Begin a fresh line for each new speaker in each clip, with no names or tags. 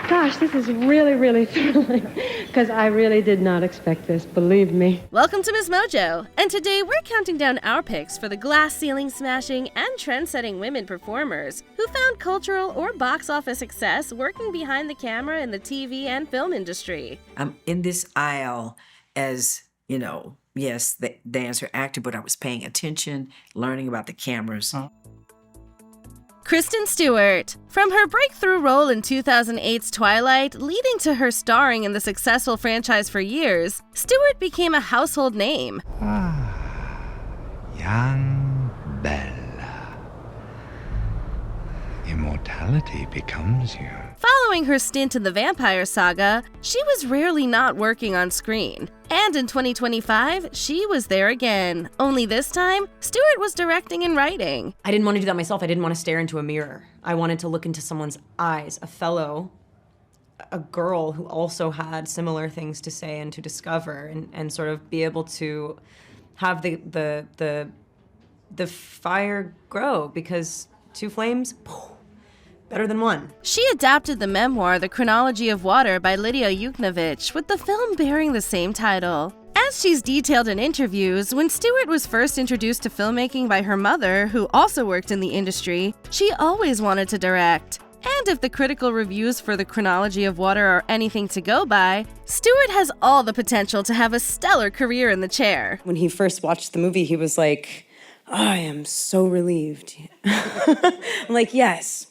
Gosh, this is really, really thrilling, because I really did not expect this, believe me.
Welcome to MsMojo, and today we're counting down our picks for the glass ceiling smashing and trend-setting women performers who found cultural or box office success working behind the camera in the TV and film industry.
I'm in this aisle as, you know, yes, the dancer, actor, but I was paying attention, learning about the cameras.
Kristen Stewart. From her breakthrough role in 2008's Twilight, leading to her starring in the successful franchise for years, Stewart became a household name.
Young Bella. Immortality becomes you.
Following her stint in the Vampire Saga, she was rarely not working on screen. And in 2025, she was there again. Only this time, Stewart was directing and writing.
I didn't want to do that myself. I didn't want to stare into a mirror. I wanted to look into someone's eyes, a girl who also had similar things to say and to discover, and sort of be able to have the fire grow, because two flames, better than one.
She adapted the memoir The Chronology of Water by Lidia Yuknavitch, with the film bearing the same title. As she's detailed in interviews, when Stewart was first introduced to filmmaking by her mother, who also worked in the industry, she always wanted to direct. And if the critical reviews for The Chronology of Water are anything to go by, Stewart has all the potential to have a stellar career in the chair.
When he first watched the movie, he was like, I am so relieved. I'm like, yes.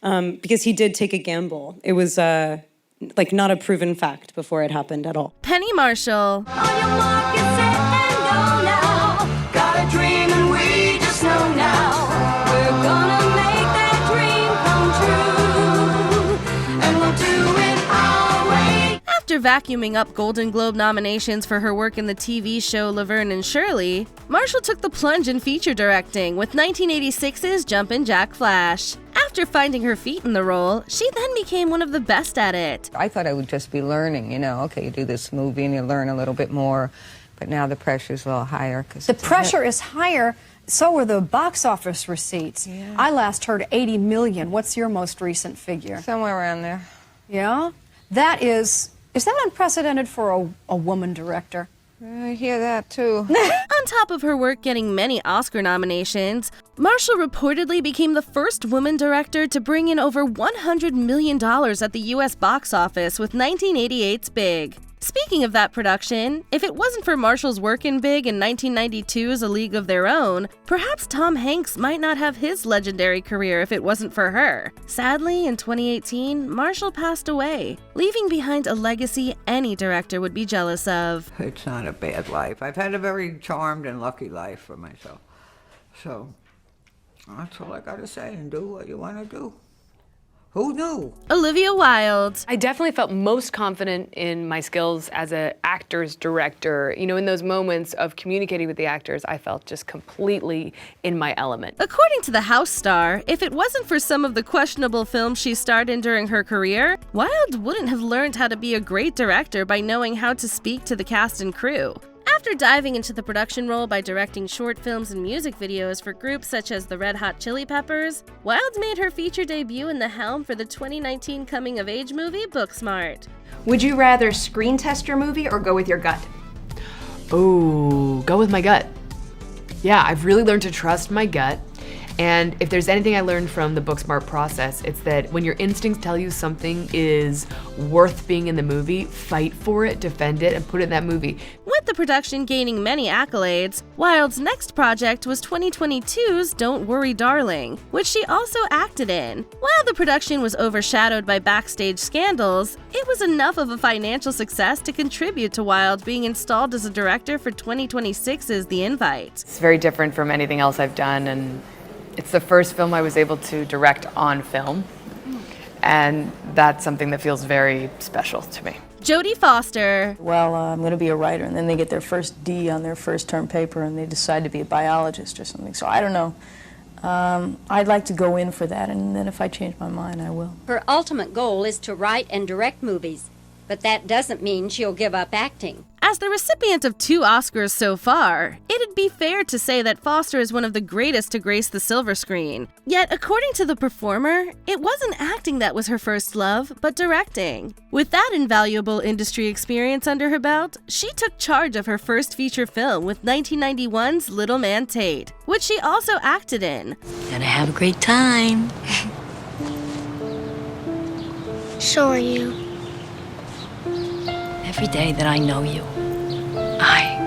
Because he did take a gamble. It was not a proven fact before it happened at all.
Penny Marshall.
On your mark, get set and go now. Got a dream and we just know now. We're gonna make that dream come true. And we'll do it our way.
After vacuuming up Golden Globe nominations for her work in the TV show Laverne and Shirley, Marshall took the plunge in feature directing with 1986's Jumpin' Jack Flash. After finding her feet in the role, she then became one of the best at it.
I thought I would just be learning, okay, you do this movie and you learn a little bit more, but now the pressure's a little higher.
The pressure is higher, so are the box office receipts.
Yeah.
I last heard 80 million. What's your most recent figure?
Somewhere around there.
Yeah? That is that unprecedented for a woman director?
I hear that too.
On top of her work getting many Oscar nominations, Marshall reportedly became the first woman director to bring in over $100 million at the US box office with 1988's Big. Speaking of that production, if it wasn't for Marshall's work in Big and 1992's A League of Their Own, perhaps Tom Hanks might not have his legendary career if it wasn't for her. Sadly, in 2018, Marshall passed away, leaving behind a legacy any director would be jealous of.
It's not a bad life. I've had a very charmed and lucky life for myself. So, that's all I gotta say, and do what you want to do. Who knew?
Olivia Wilde.
I definitely felt most confident in my skills as an actor's director. In those moments of communicating with the actors, I felt just completely in my element.
According to the House star, if it wasn't for some of the questionable films she starred in during her career, Wilde wouldn't have learned how to be a great director by knowing how to speak to the cast and crew. After diving into the production role by directing short films and music videos for groups such as the Red Hot Chili Peppers, Wilde made her feature debut in the helm for the 2019 coming-of-age movie Booksmart.
Would you rather screen test your movie or go with your gut?
Oh, go with my gut. Yeah, I've really learned to trust my gut. And if there's anything I learned from the Booksmart process, it's that when your instincts tell you something is worth being in the movie, fight for it, defend it, and put it in that movie.
With the production gaining many accolades, Wilde's next project was 2022's Don't Worry Darling, which she also acted in. While the production was overshadowed by backstage scandals, it was enough of a financial success to contribute to Wilde being installed as a director for 2026's The Invite.
It's very different from anything else I've done, and it's the first film I was able to direct on film, and that's something that feels very special to me.
Jodie Foster.
Well, I'm going to be a writer, and then they get their first D on their first term paper, and they decide to be a biologist or something. So I don't know. I'd like to go in for that, and then if I change my mind, I will.
Her ultimate goal is to write and direct movies, but that doesn't mean she'll give up acting.
As the recipient of 2 Oscars so far, it'd be fair to say that Foster is one of the greatest to grace the silver screen. Yet, according to the performer, it wasn't acting that was her first love, but directing. With that invaluable industry experience under her belt, she took charge of her first feature film with 1991's Little Man Tate, which she also acted in.
Gonna have a great time.
So are you.
Every day that I know you, I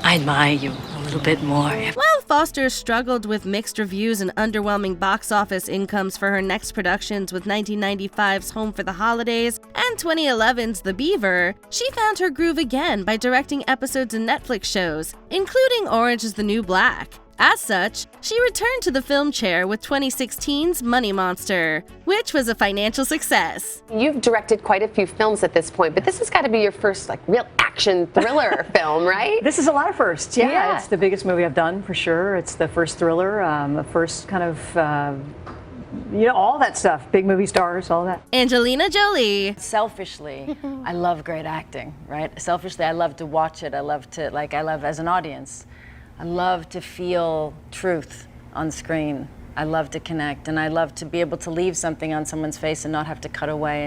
admire you a little bit more.
While Foster struggled with mixed reviews and underwhelming box office incomes for her next productions with 1995's Home for the Holidays and 2011's The Beaver, she found her groove again by directing episodes in Netflix shows, including Orange is the New Black. As such, she returned to the film chair with 2016's Money Monster, which was a financial success.
You've directed quite a few films at this point, but this has got to be your first real action thriller film, right?
This is a lot of firsts. Yeah, it's the biggest movie I've done for sure. It's the first thriller, the first kind of, all that stuff. Big movie stars, all that.
Angelina Jolie.
Selfishly, I love great acting, right? Selfishly, I love to watch it. I love as an audience. I love to feel truth on screen. I love to connect, and I love to be able to leave something on someone's face and not have to cut away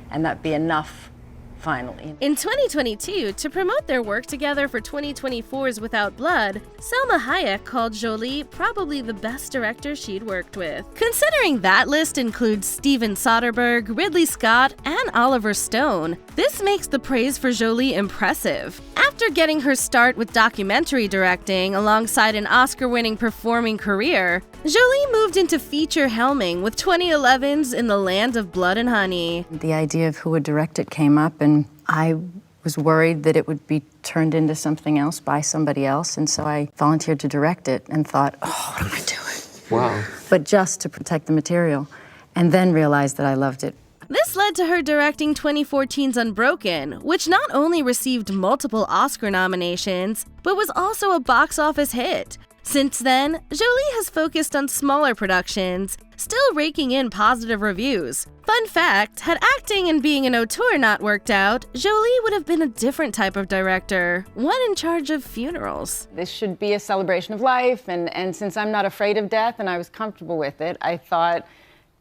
and that be enough, finally.
In 2022, to promote their work together for 2024's Without Blood, Salma Hayek called Jolie probably the best director she'd worked with. Considering that list includes Steven Soderbergh, Ridley Scott, and Oliver Stone, this makes the praise for Jolie impressive. After getting her start with documentary directing alongside an Oscar-winning performing career, Jolie moved into feature helming with 2011's In the Land of Blood and Honey.
The idea of who would direct it came up, and I was worried that it would be turned into something else by somebody else, and so I volunteered to direct it and thought, oh, what am I doing?
Wow.
But just to protect the material, and then realized that I loved it.
This led to her directing 2014's Unbroken, which not only received multiple Oscar nominations, but was also a box office hit. Since then, Jolie has focused on smaller productions, still raking in positive reviews. Fun fact, had acting and being an auteur not worked out, Jolie would have been a different type of director, one in charge of funerals.
This should be a celebration of life, and since I'm not afraid of death and I was comfortable with it, I thought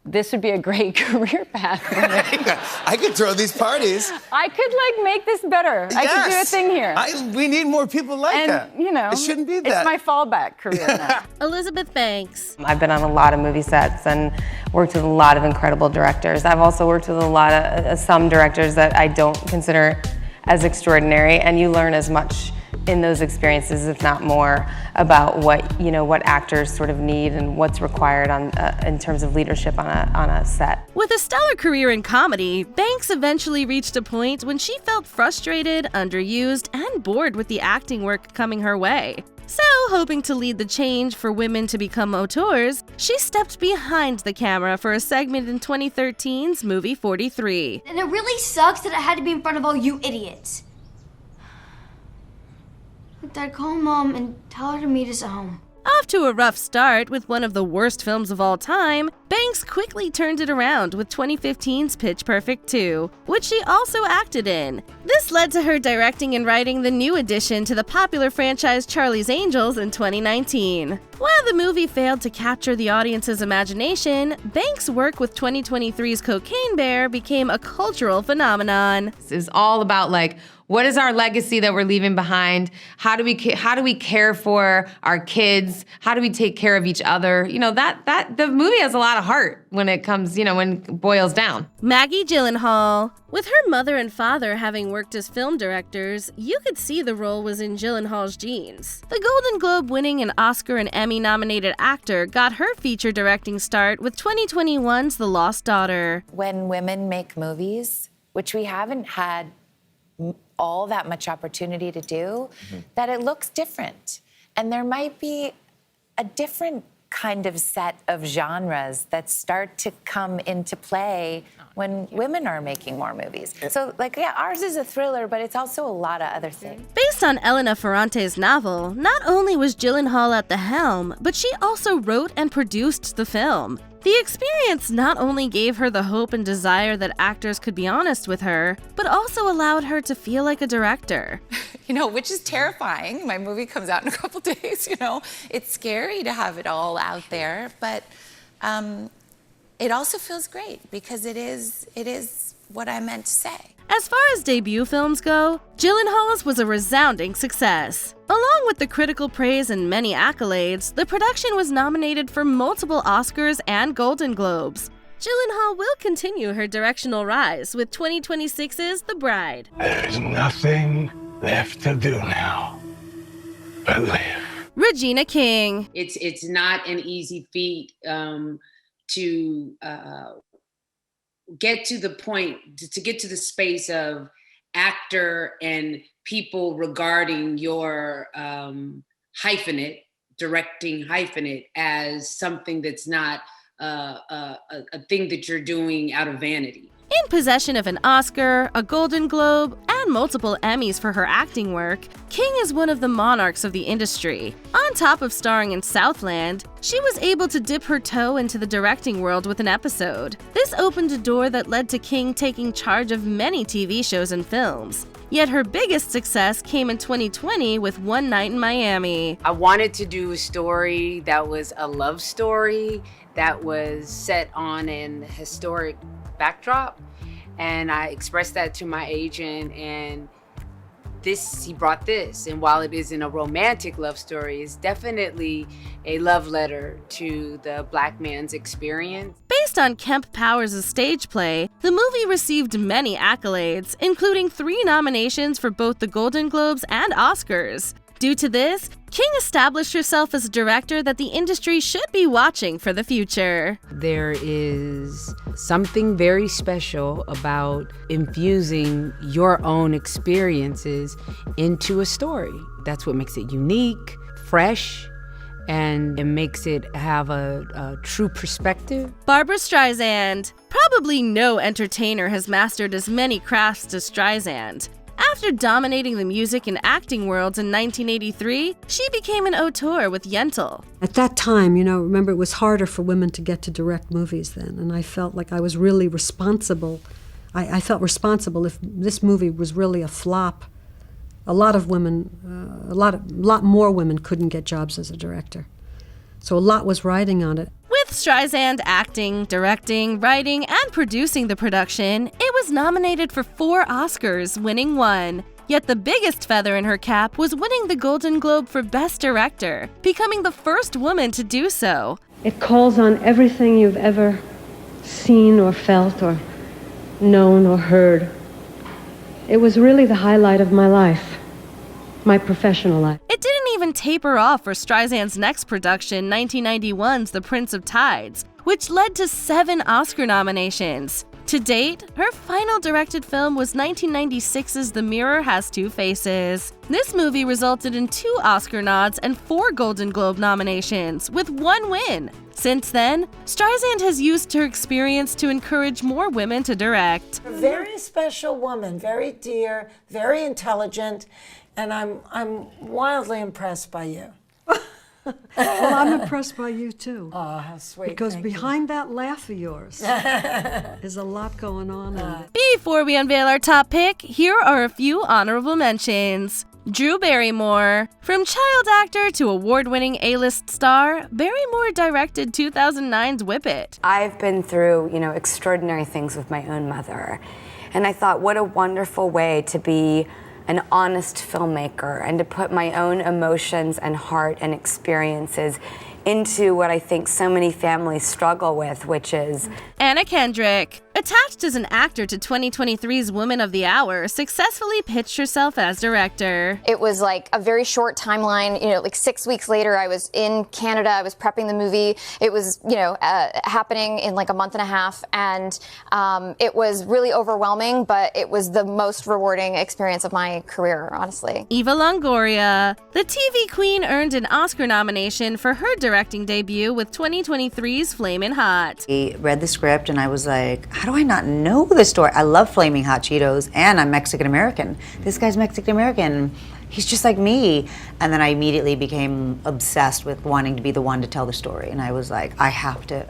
this would be a great career path for me.
I could throw these parties.
I could make this better. I could do a thing here.
We need more people like that.
It
shouldn't be that.
It's my fallback career now.
Elizabeth Banks.
I've been on a lot of movie sets and worked with a lot of incredible directors. I've also worked with a lot of some directors that I don't consider as extraordinary, and you learn as much in those experiences, if not more, about what actors sort of need and what's required in terms of leadership on a set.
With a stellar career in comedy, Banks eventually reached a point when she felt frustrated, underused, and bored with the acting work coming her way. So, hoping to lead the change for women to become auteurs, she stepped behind the camera for a segment in 2013's movie 43.
And it really sucks that it had to be in front of all you idiots. Dad, call Mom and tell her to meet us at home.
Off to a rough start with one of the worst films of all time, Banks quickly turned it around with 2015's Pitch Perfect 2, which she also acted in. This led to her directing and writing the new addition to the popular franchise Charlie's Angels in 2019. While the movie failed to capture the audience's imagination, Banks' work with 2023's Cocaine Bear became a cultural phenomenon.
This is all about what is our legacy that we're leaving behind? How do we care for our kids? How do we take care of each other? That the movie has a lot of heart when it comes, when it boils down.
Maggie Gyllenhaal. With her mother and father having worked as film directors, you could see the role was in Gyllenhaal's genes. The Golden Globe-winning and Oscar and Emmy-nominated actor got her feature directing start with 2021's The Lost Daughter.
When women make movies, which we haven't had all that much opportunity to do, that it looks different. And there might be a different kind of set of genres that start to come into play when women are making more movies. So, ours is a thriller, but it's also a lot of other things.
Based on Elena Ferrante's novel, not only was Gyllenhaal at the helm, but she also wrote and produced the film. The experience not only gave her the hope and desire that actors could be honest with her, but also allowed her to feel like a director.
Which is terrifying. My movie comes out in a couple days, It's scary to have it all out there, but it also feels great because it is what I meant to say.
As far as debut films go, Gyllenhaal's was a resounding success. Along with the critical praise and many accolades, the production was nominated for multiple Oscars and Golden Globes. Gyllenhaal will continue her directional rise with 2026's The Bride.
There's nothing left to do now but live.
Regina King.
It's not an easy feat to get to the point, to get to the space of actor and people regarding your directing hyphenate as something that's not a thing that you're doing out of vanity.
In possession of an Oscar, a Golden Globe, and multiple Emmys for her acting work, King is one of the monarchs of the industry. On top of starring in Southland, she was able to dip her toe into the directing world with an episode. This opened a door that led to King taking charge of many TV shows and films. Yet her biggest success came in 2020 with One Night in Miami.
I wanted to do a story that was a love story that was set on an historic backdrop, and I expressed that to my agent, and he brought this. And while it isn't a romantic love story, it's definitely a love letter to the Black man's experience.
Based on Kemp Powers' stage play, the movie received many accolades, including 3 nominations for both the Golden Globes and Oscars. Due to this, King established herself as a director that the industry should be watching for the future.
There is something very special about infusing your own experiences into a story. That's what makes it unique, fresh, and it makes it have a true perspective.
Barbra Streisand. Probably no entertainer has mastered as many crafts as Streisand. After dominating the music and acting worlds in 1983, she became an auteur with Yentl.
At that time, remember, it was harder for women to get to direct movies then, and I felt like I was really responsible. I felt responsible if this movie was really a flop. A lot of women, a lot more women couldn't get jobs as a director. So a lot was riding on it.
With Streisand acting, directing, writing, and producing the production, it was nominated for 4 Oscars, winning 1. Yet the biggest feather in her cap was winning the Golden Globe for Best Director, becoming the first woman to do so.
It calls on everything you've ever seen or felt or known or heard. It was really the highlight of my life. My professional life.
It didn't even taper off for Streisand's next production, 1991's The Prince of Tides, which led to 7 Oscar nominations. To date, her final directed film was 1996's The Mirror Has Two Faces. This movie resulted in 2 Oscar nods and 4 Golden Globe nominations, with 1 win. Since then, Streisand has used her experience to encourage more women to direct.
A very special woman, very dear, very intelligent, and I'm wildly impressed by you.
Well, I'm impressed by you too.
Oh, how sweet.
Because
Thank
behind that laugh of yours is a lot going on.
Before we unveil our top pick, here are a few honorable mentions. Drew Barrymore. From child actor to award-winning A-list star, Barrymore directed 2009's Whip It.
I've been through, extraordinary things with my own mother. And I thought, what a wonderful way to be an honest filmmaker and to put my own emotions and heart and experiences into what I think so many families struggle with, which is
Anna Kendrick. Attached as an actor to 2023's Woman of the Hour, successfully pitched herself as director.
It was like a very short timeline, like 6 weeks later I was in Canada, I was prepping the movie. It was, happening in like a month and a half, and it was really overwhelming, but it was the most rewarding experience of my career, honestly.
Eva Longoria. The TV queen earned an Oscar nomination for her directing debut with 2023's Flamin' Hot.
I read the script and I was like, how
how do I not know the story? I love Flaming Hot Cheetos, and I'm Mexican American. This guy's Mexican American. He's just like me. And then I immediately became obsessed with wanting to be the one to tell the story. And I was like, I have to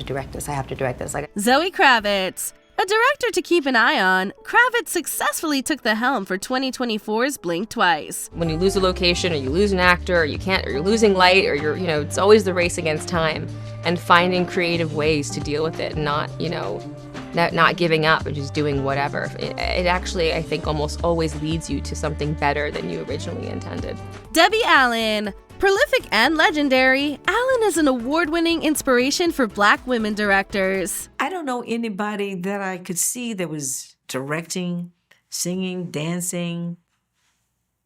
direct this. I have to direct this. Like,
Zoe Kravitz. A director to keep an eye on, Kravitz successfully took the helm for 2024's Blink Twice.
When you lose a location, or you lose an actor, or you're losing light, or it's always the race against time, and finding creative ways to deal with it, and not giving up and just doing whatever. It actually, I think, almost always leads you to something better than you originally intended.
Debbie Allen. Prolific and legendary, Allen is an award-winning inspiration for Black women directors.
I don't know anybody that I could see that was directing, singing, dancing,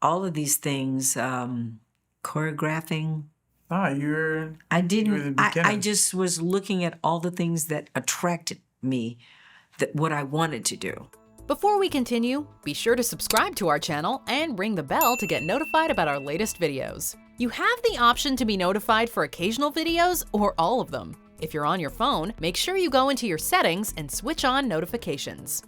all of these things, choreographing.
I didn't.
I just was looking at all the things that attracted me, that what I wanted to do.
Before we continue, be sure to subscribe to our channel and ring the bell to get notified about our latest videos. You have the option to be notified for occasional videos or all of them. If you're on your phone, make sure you go into your settings and switch on notifications.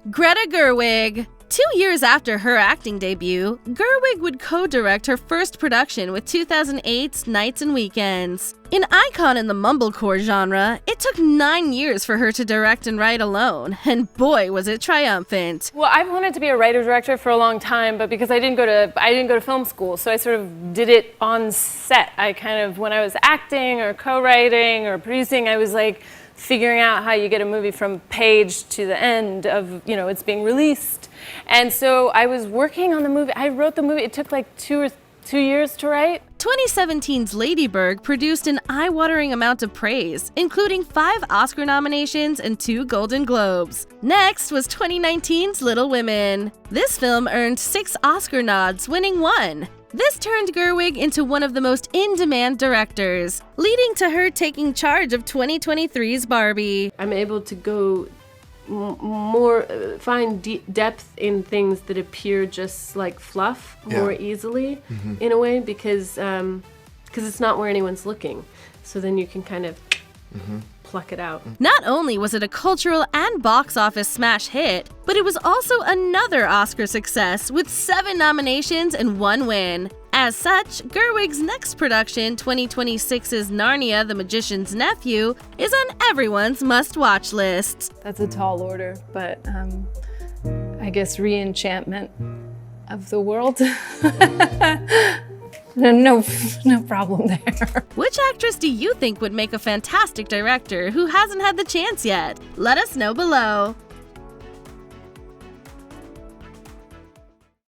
Greta Gerwig. 2 years after her acting debut, Gerwig would co-direct her first production with 2008's Nights and Weekends. An icon in the mumblecore genre, it took 9 years for her to direct and write alone, and boy was it triumphant.
Well, I've wanted to be a writer-director for a long time, but because I didn't go to film school, so I sort of did it on set. I kind of, when I was acting or co-writing or producing, I was like figuring out how you get a movie from page to the end of, it's being released. And so I was working on the movie. I wrote the movie. It took like 2 years to write.
2017's Lady Bird produced an eye-watering amount of praise, including 5 Oscar nominations and 2 Golden Globes. Next was 2019's Little Women. This film earned 6 Oscar nods, winning 1. This turned Gerwig into one of the most in-demand directors, leading to her taking charge of 2023's Barbie.
I'm able to go find depth in things that appear just like fluff more easily in a way, because it's not where anyone's looking. So then you can kind of pluck it out.
Not only was it a cultural and box office smash hit, but it was also another Oscar success with 7 nominations and 1 win. As such, Gerwig's next production, 2026's Narnia: The Magician's Nephew, is on everyone's must-watch list.
That's a tall order, but I guess re-enchantment of the world. No problem there.
Which actress do you think would make a fantastic director who hasn't had the chance yet? Let us know below.